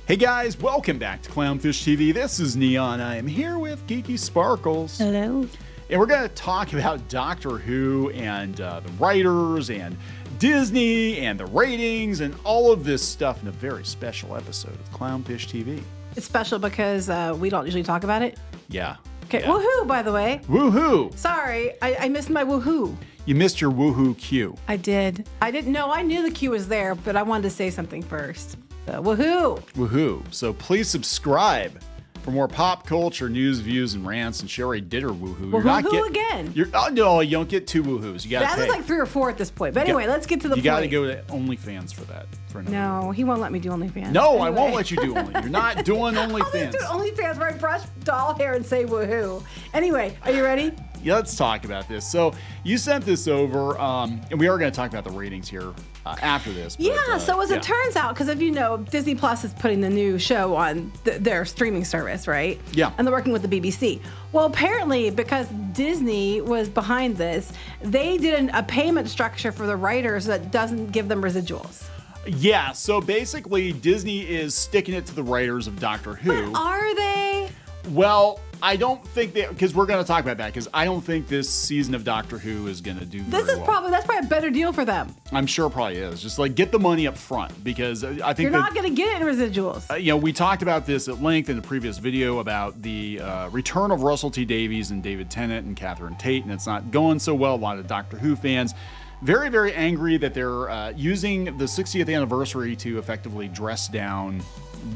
Hey guys, welcome back to Clownfish TV. This is Kneon. I am here with Geeky Sparkles. Hello. And we're going to talk about Doctor Who and the writers and Disney and the ratings and all of this stuff in a very special episode of Clownfish TV. It's special because we don't usually talk about it. Yeah. Okay, yeah. Woohoo, by the way. Woohoo! Sorry, I missed my woohoo. You missed your woohoo cue. I did. I didn't know. I knew the cue was there, but I wanted to say something first. So, woohoo! Woohoo. So please subscribe for more pop culture news, views, and rants. And Sherry did her woohoo. Woohoo again. No, you don't get two woohoos. You got to pay. That's like 3 or 4 at this point. But anyway, let's get to the point. You got to go to OnlyFans for that. No, he won't let me do OnlyFans. No, anyway. I won't let you do Only. You're not doing OnlyFans. I'll just do OnlyFans where I brush doll hair and say woohoo. Anyway, are you ready? Yeah, let's talk about this. So you sent this over, and we are going to talk about the ratings here after this. But, so as it turns out, because if you know, Disney Plus is putting the new show on their streaming service, right? Yeah. And they're working with the BBC. Well, apparently, because Disney was behind this, they did a payment structure for the writers that doesn't give them residuals. Yeah, so basically Disney is sticking it to the writers of Doctor Who. But are they? Well, I don't think that, because we're going to talk about that, because I don't think this season of Doctor Who is going to do very well. That's probably a better deal for them. I'm sure it probably is. Just like get the money up front, because I think you're not going to get it in residuals. We talked about this at length in the previous video about the return of Russell T Davies and David Tennant and Catherine Tate, and it's not going so well. A lot of Doctor Who fans very, very angry that they're using the 60th anniversary to effectively dress down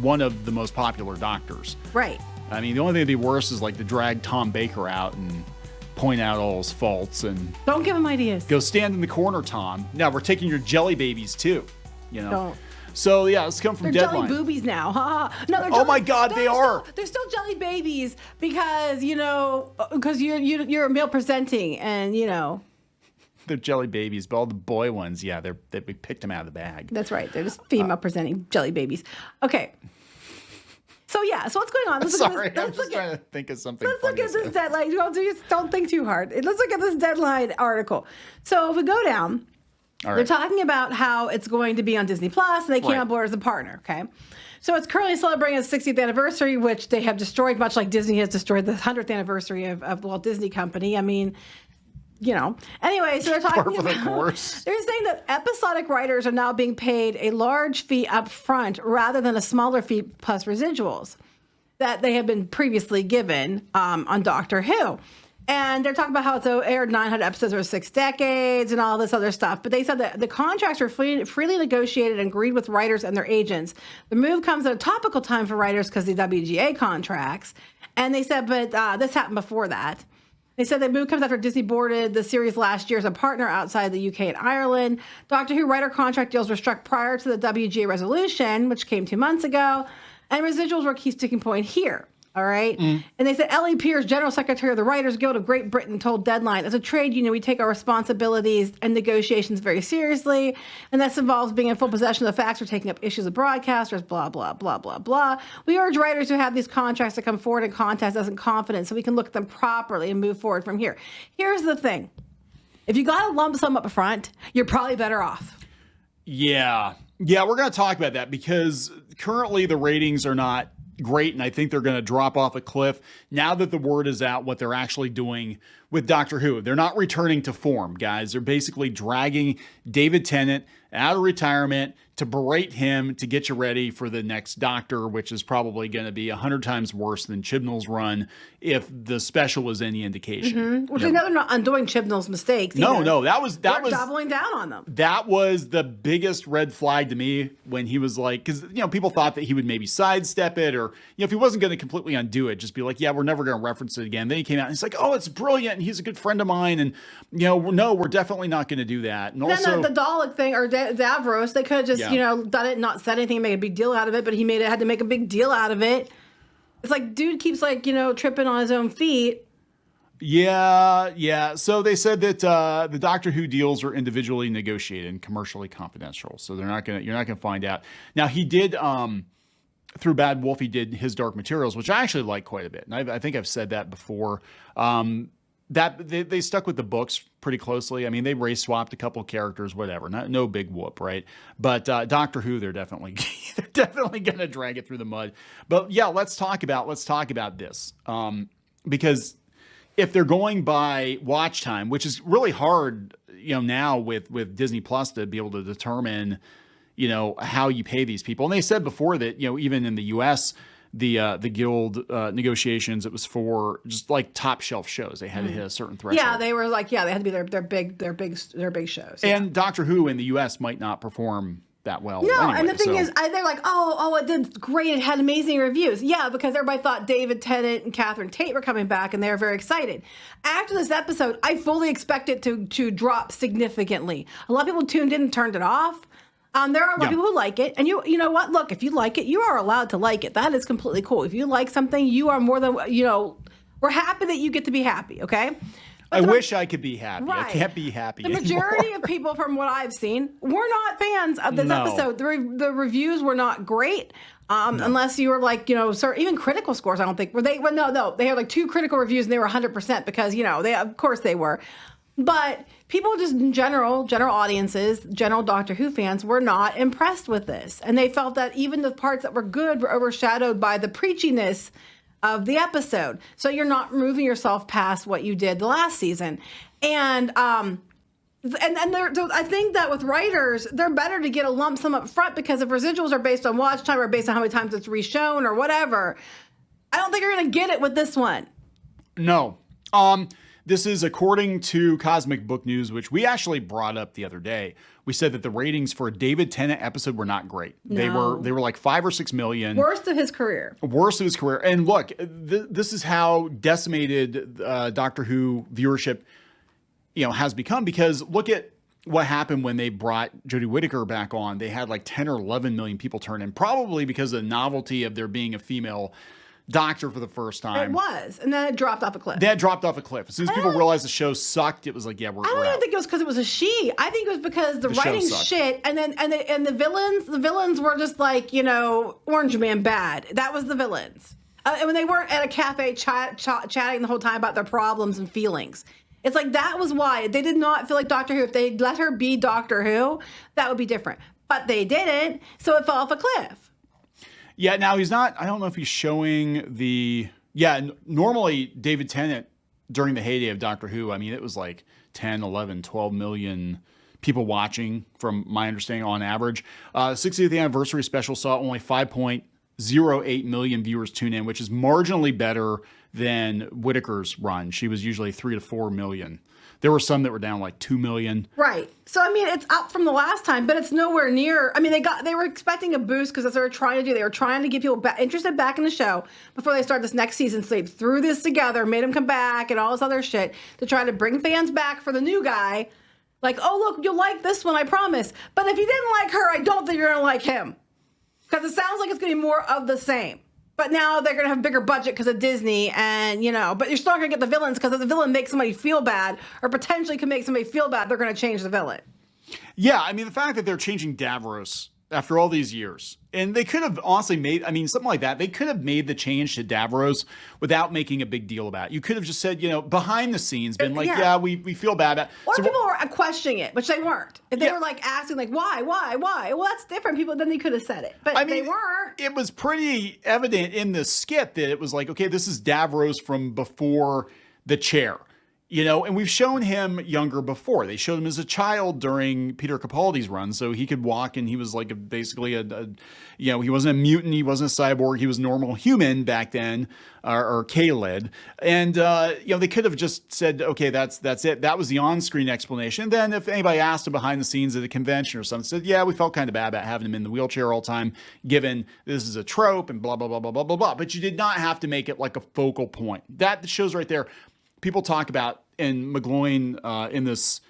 one of the most popular doctors. Right. I mean, the only thing that'd be worse is like to drag Tom Baker out and point out all his faults and don't give him ideas. Go stand in the corner, Tom. Now we're taking your jelly babies too. Don't. So yeah, let's come from they're Deadline. Jelly boobies now. No, they're oh my God, they are. They're still jelly babies because you're male presenting and They're jelly babies, but all the boy ones, yeah, we picked them out of the bag. That's right. They're just female presenting jelly babies. Okay. So what's going on? I'm just trying to think of something. Let's look at this Deadline. Don't think too hard. Let's look at this Deadline article. So if we go down, they're talking about how it's going to be on Disney Plus, and they came on board as a partner. Okay. So it's currently celebrating its 60th anniversary, which they have destroyed, much like Disney has destroyed the 100th anniversary of the Walt Disney Company. I mean, Anyway, so they're talking about, they're saying that episodic writers are now being paid a large fee up front rather than a smaller fee plus residuals that they have been previously given on Doctor Who. And they're talking about how it's aired 900 episodes over 6 decades and all this other stuff. But they said that the contracts were freely negotiated and agreed with writers and their agents. The move comes at a topical time for writers because of the WGA contracts. And they said, but this happened before that. They said the move comes after Disney boarded the series last year as a partner outside the UK and Ireland. Doctor Who writer contract deals were struck prior to the WGA resolution, which came 2 months ago, and residuals were a key sticking point here. All right. And they said Ellie Pierce, General Secretary of the Writers Guild of Great Britain, told Deadline, as a trade union, we take our responsibilities and negotiations very seriously. And this involves being in full possession of the facts or taking up issues with broadcasters, blah, blah, blah, blah, blah. We urge writers who have these contracts to come forward and contact us in confidence so we can look at them properly and move forward from here. Here's the thing. If you got a lump sum up front, you're probably better off. Yeah. Yeah, we're going to talk about that because currently the ratings are not great, and I think they're going to drop off a cliff now that the word is out what they're actually doing with Doctor Who. They're not returning to form, guys. They're basically dragging David Tennant out of retirement to berate him to get you ready for the next Doctor, which is probably going to be 100 times worse than Chibnall's run if the special was any indication. Which I know they're not undoing Chibnall's mistakes. No, that was doubling down on them. That was the biggest red flag to me when he was like, because people thought that he would maybe sidestep it, or if he wasn't going to completely undo it, just be like, yeah, we're never going to reference it again. Then he came out and he's like, oh, it's brilliant, and he's a good friend of mine, and no, we're definitely not going to do that. And then also the Dalek thing, or Davros, they could have just done it and not said anything, make a big deal out of it, but he had to make a big deal out of it. It's like dude keeps tripping on his own feet. Yeah. So they said that the Doctor Who deals are individually negotiated and commercially confidential, so you're not gonna find out. Now he did through Bad Wolf, he did his Dark Materials, which I actually like quite a bit, and I think I've said that before. That they stuck with the books pretty closely. I mean, they race swapped a couple of characters, whatever. No big whoop, right? But Doctor Who, they're definitely going to drag it through the mud. But yeah, let's talk about this because if they're going by watch time, which is really hard, now with Disney Plus to be able to determine, how you pay these people. And they said before that, even in the US, the guild negotiations, it was for just like top shelf shows. They had to hit a certain threshold. Yeah, they were like, they had to be their big shows. Yeah. And Doctor Who in the US might not perform that well. No, anyway, and the thing is, they're like, oh, it did great. It had amazing reviews. Yeah, because everybody thought David Tennant and Catherine Tate were coming back, and they were very excited. After this episode, I fully expect it to drop significantly. A lot of people tuned in and turned it off. There are a lot of people who like it, and you know what? Look, if you like it, you are allowed to like it. That is completely cool. If you like something, you are more than we're happy that you get to be happy. Okay. I wish I could be happy. Right. I can't be happy The majority of people, from what I've seen, were not fans of this episode. The reviews were not great, unless you were like, even critical scores. I don't think were they. Well, no, they had like 2 critical reviews and they were 100% because they, of course, they were. But people just in general audiences, general Doctor Who fans were not impressed with this, and they felt that even the parts that were good were overshadowed by the preachiness of the episode. So you're not moving yourself past what you did the last season. And I think that with writers, they're better to get a lump sum up front, because if residuals are based on watch time or based on how many times it's reshown or whatever, I don't think you're going to get it with this one. No. This is according to Cosmic Book News, which we actually brought up the other day. We said that the ratings for a David Tennant episode were not great. No. They were like 5 or 6 million. Worst of his career. And look, this is how decimated Doctor Who viewership, has become, because look at what happened when they brought Jodie Whittaker back on. They had like 10 or 11 million people turn in, probably because of the novelty of there being a female Doctor for the first time. It was, and then it dropped off a cliff. As soon as people realized the show sucked, it was like, we're I don't even out. think it was because it was a she. I think it was because the writing shit, and the villains were just like, Orange Man bad. That was the villains. And when they weren't at a cafe chatting the whole time about their problems and feelings. It's like, that was why. They did not feel like Doctor Who. If they let her be Doctor Who, that would be different. But they didn't, so it fell off a cliff. Yeah, now he's not, I don't know if he's showing normally David Tennant during the heyday of Doctor Who, I mean, it was like 10, 11, 12 million people watching from my understanding on average. 60th anniversary special saw only 5.08 million viewers tune in, which is marginally better than Whittaker's run. She was usually 3 to 4 million. There were some that were down like 2 million. Right. So, I mean, it's up from the last time, but it's nowhere near. I mean, they were expecting a boost because that's what they were trying to do. They were trying to get people interested back in the show before they start this next season. So they threw this together, made them come back and all this other shit to try to bring fans back for the new guy. Like, oh, look, you'll like this one, I promise. But if you didn't like her, I don't think you're going to like him. Because it sounds like it's going to be more of the same. But now they're going to have a bigger budget because of Disney, and, but you're still going to get the villains, because if the villain makes somebody feel bad or potentially can make somebody feel bad, they're going to change the villain. Yeah, I mean, the fact that they're changing Davros after all these years, and they could have honestly something like that. They could have made the change to Davros without making a big deal about it. You could have just said, behind the scenes, been like, we feel bad about it. Or people were questioning it, which they weren't. If they were like asking, like, why? Well, that's different. People, then they could have said it. But they weren't. It was pretty evident in the skit that it was like, okay, this is Davros from before the chair. And we've shown him younger before. They showed him as a child during Peter Capaldi's run, so he could walk, and he was like basically he wasn't a mutant, he wasn't a cyborg, he was a normal human back then, or K-led. And they could have just said, okay, that's it. That was the on-screen explanation. Then if anybody asked him behind the scenes at a convention or something, said, yeah, we felt kind of bad about having him in the wheelchair all the time, given this is a trope and blah blah blah blah blah blah blah. But you did not have to make it like a focal point. That shows right there. People talk about, and McGloin in this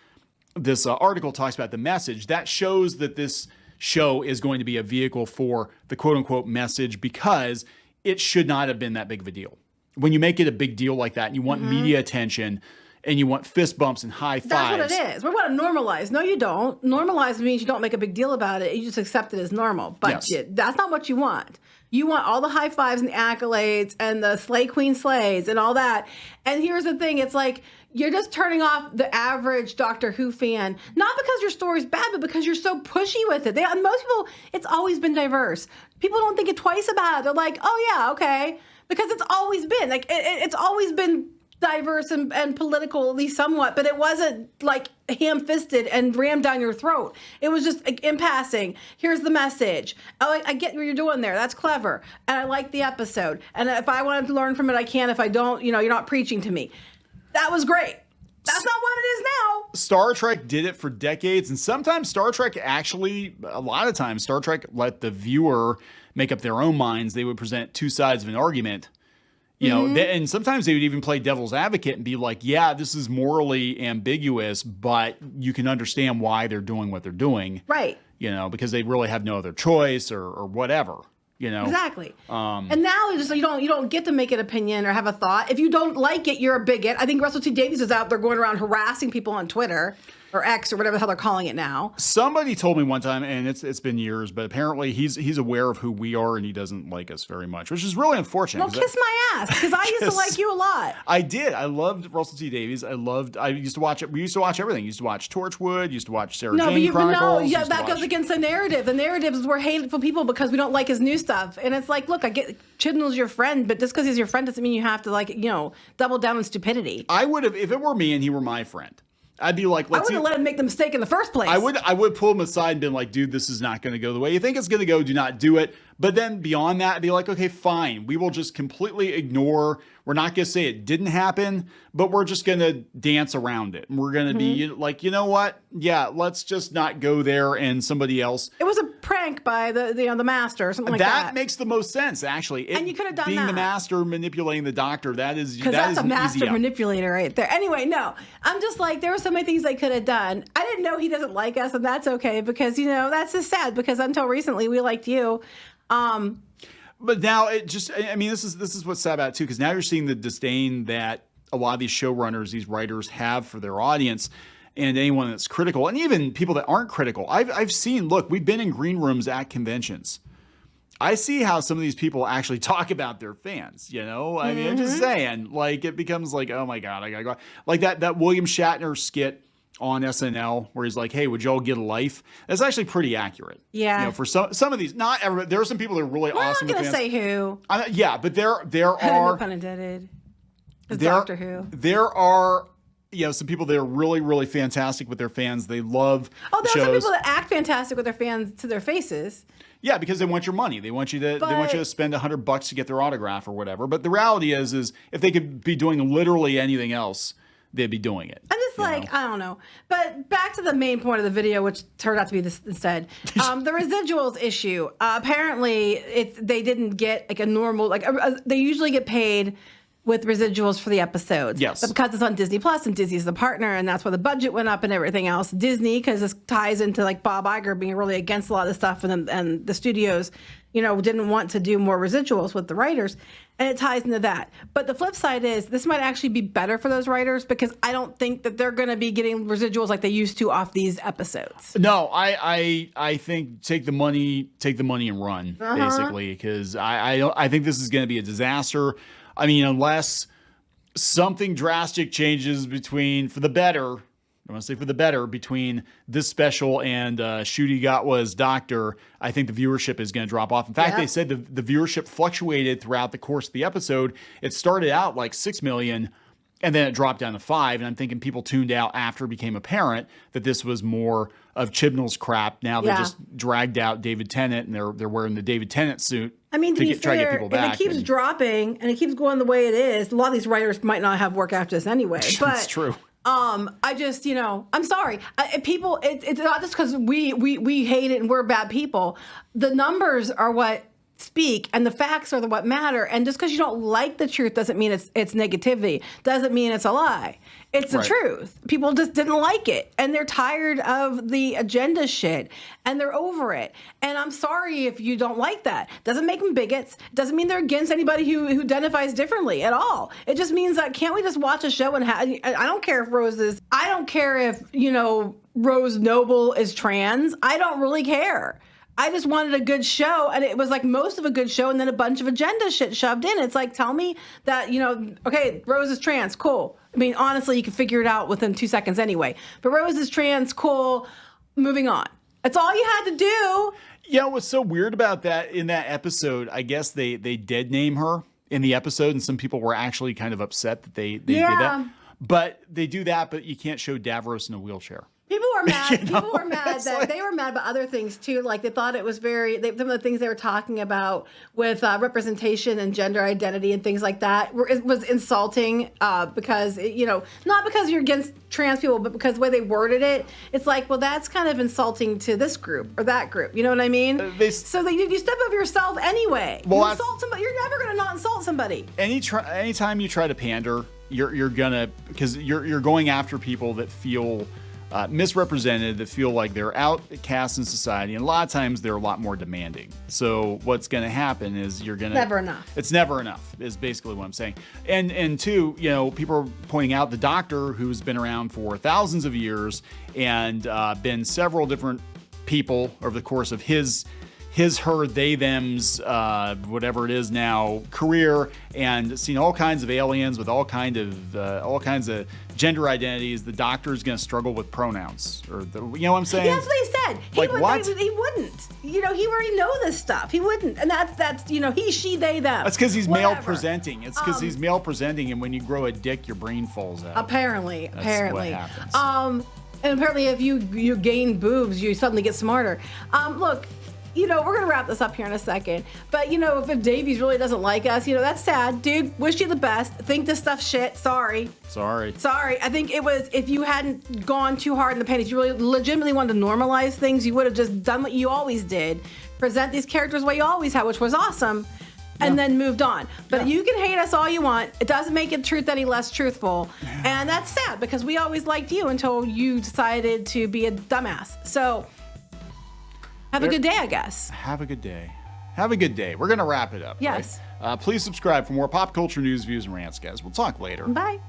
article talks about the message. That shows that this show is going to be a vehicle for the quote-unquote message, because it should not have been that big of a deal. When you make it a big deal like that, and you want media attention, and you want fist bumps and high fives. That's what it is. We want to normalize. No, you don't. Normalize means you don't make a big deal about it. You just accept it as normal. But that's not what you want. You want all the high fives and the accolades and the slay queen slays and all that. And here's the thing. It's like, you're just turning off the average Doctor Who fan, not because your story's bad, but because you're so pushy with it. Most people, it's always been diverse. People don't think it twice about it. They're like, oh yeah, okay. Because it's always been, like, it's always been diverse and political, at least somewhat, but it wasn't like ham-fisted and rammed down your throat. It was just like, in passing, here's the message. I get what you're doing there. That's clever. And I like the episode. And if I wanted to learn from it, I can. If I don't, you're not preaching to me. That was great. That's not what it is now. Star Trek did it for decades, and sometimes Star Trek actually, a lot of times, Star Trek let the viewer make up their own minds. They would present two sides of an argument. You know, and sometimes they would even play devil's advocate and be like, yeah, this is morally ambiguous, but you can understand why they're doing what they're doing. Right. Because they really have no other choice or whatever. Exactly. And now it's just you don't get to make an opinion or have a thought. If you don't like it, you're a bigot. I think Russell T Davies is out there going around harassing people on Twitter or X or whatever the hell they're calling it now. Somebody told me one time, and it's been years, but apparently he's aware of who we are and he doesn't like us very much, which is really unfortunate. Well, kiss my ass, because I used to like you a lot. I did. I loved Russell T Davies. I used to watch it. We used to watch everything. Used to watch Torchwood. Used to watch Sarah Jane Chronicles. Yeah, that goes against the narrative. The narrative is we're hateful people because we don't like his new stuff. And it's like, look, I get Chibnall's your friend, but just because he's your friend doesn't mean you have to double down on stupidity. I would have, if it were me and he were my friend, I'd be like, I would have let him make the mistake in the first place. I would pull him aside and been like, dude, this is not going to go the way you think it's going to go. Do not do it. But then beyond that, I'd be like, okay, fine. We will just completely ignore. We're not going to say it didn't happen, but we're just going to dance around it. And we're going to be like, you know what? Yeah, let's just not go there and somebody else. It was a prank by the master or something like that. That makes the most sense, actually. And you could have done being that. the master manipulating the doctor, that's a master manipulator right there. Anyway, no. I'm just like, there were so many things they could have done. I didn't know he doesn't like us, and that's okay because, that's just sad because until recently we liked you. But now this is what's sad about it too, because now you're seeing the disdain that a lot of these showrunners, these writers have for their audience and anyone that's critical, and even people that aren't critical. I've seen, look, we've been in green rooms at conventions. I see how some of these people actually talk about their fans, I mean, I'm just saying, like, it becomes like, oh my God, I gotta go. Like that William Shatner skit on SNL where he's like, hey, would y'all get a life? That's actually pretty accurate. Yeah. For some of these, not everybody, there are some people that are really awesome. I'm not going to say who. Yeah, but there are. No pun intended. Doctor Who. There are, some people that are really, really fantastic with their fans. They love there are some people that act fantastic with their fans to their faces. Yeah, because they want your money. They want you to spend $100 to get their autograph or whatever. But the reality is if they could be doing literally anything else, they'd be doing it. I'm just like, I don't know. But back to the main point of the video, which turned out to be this instead. The residuals issue. Apparently, they didn't get like a normal, they usually get paid with residuals for the episodes. Yes. But because it's on Disney Plus and Disney's the partner and that's why the budget went up and everything else, Disney, because this ties into like Bob Iger being really against a lot of the stuff and the studios, didn't want to do more residuals with the writers. And it ties into that. But the flip side is this might actually be better for those writers because I don't think that they're going to be getting residuals like they used to off these episodes. No, I think take the money and run, basically, because I think this is going to be a disaster. I mean, unless something drastic changes for the better, between this special and Ncuti Gatwa's Doctor, I think the viewership is going to drop off. In fact, They said the viewership fluctuated throughout the course of the episode. It started out like 6 million, and then it dropped down to 5. And I'm thinking people tuned out after it became apparent that this was more of Chibnall's crap. Now they just dragged out David Tennant, and they're wearing the David Tennant suit. I mean, to try to get people back. If it keeps dropping and it keeps going the way it is, a lot of these writers might not have work after this anyway. But that's true. I just, I'm sorry. People, it's not just because we hate it and we're bad people. The numbers are what speak and the facts are what matter. And just because you don't like the truth doesn't mean it's negativity. Doesn't mean it's a lie. It's the truth. People just didn't like it. And they're tired of the agenda shit. And they're over it. And I'm sorry if you don't like that. Doesn't make them bigots. Doesn't mean they're against anybody who identifies differently at all. It just means that can't we just watch a show and I don't care if I don't care if, Rose Noble is trans. I don't really care. I just wanted a good show, and it was like most of a good show, and then a bunch of agenda shit shoved in. It's like, tell me that, okay, Rose is trans, cool. I mean, honestly, you can figure it out within 2 seconds anyway. But Rose is trans, cool, moving on. That's all you had to do. Yeah, what's so weird about that in that episode, I guess they did name her in the episode, and some people were actually kind of upset that they did that. But they do that, but you can't show Davros in a wheelchair. People were mad. People were mad that they were mad about other things too. Like they thought it was some of the things they were talking about with representation and gender identity and things like that was insulting because not because you're against trans people, but because the way they worded it, it's like, well, that's kind of insulting to this group or that group. You know what I mean? So you step over yourself anyway. Well, you insult somebody. You're never going to not insult somebody. Anytime you try to pander, you're gonna, because you're going after people that feel misrepresented, that feel like they're outcast in society, and a lot of times they're a lot more demanding. So what's going to happen is you're going to never enough. It's never enough is basically what I'm saying. And two, people are pointing out the Doctor, who's been around for thousands of years and been several different people over the course of his, her, they, them's, whatever it is now, career, and seen all kinds of aliens with all kinds of gender identities. The Doctor's going to struggle with pronouns, or you know what I'm saying? That's what he said. He wouldn't. He already know this stuff. He wouldn't, and that's he, she, they, them. That's because he's male presenting. It's because he's male presenting, and when you grow a dick, your brain falls out. Apparently. What happens. And apparently, if you gain boobs, you suddenly get smarter. Look. We're going to wrap this up here in a second. But, if Davies really doesn't like us, that's sad. Dude, wish you the best. Think this stuff shit. Sorry. I think it was, if you hadn't gone too hard in the paint, if you really legitimately wanted to normalize things, you would have just done what you always did. Present these characters the way you always have, which was awesome. And then moved on. But you can hate us all you want. It doesn't make it truth any less truthful. And that's sad because we always liked you until you decided to be a dumbass. So... Have a good day, I guess. Have a good day. We're going to wrap it up. Yes. Right? Please subscribe for more pop culture news, views, and rants, guys. We'll talk later. Bye.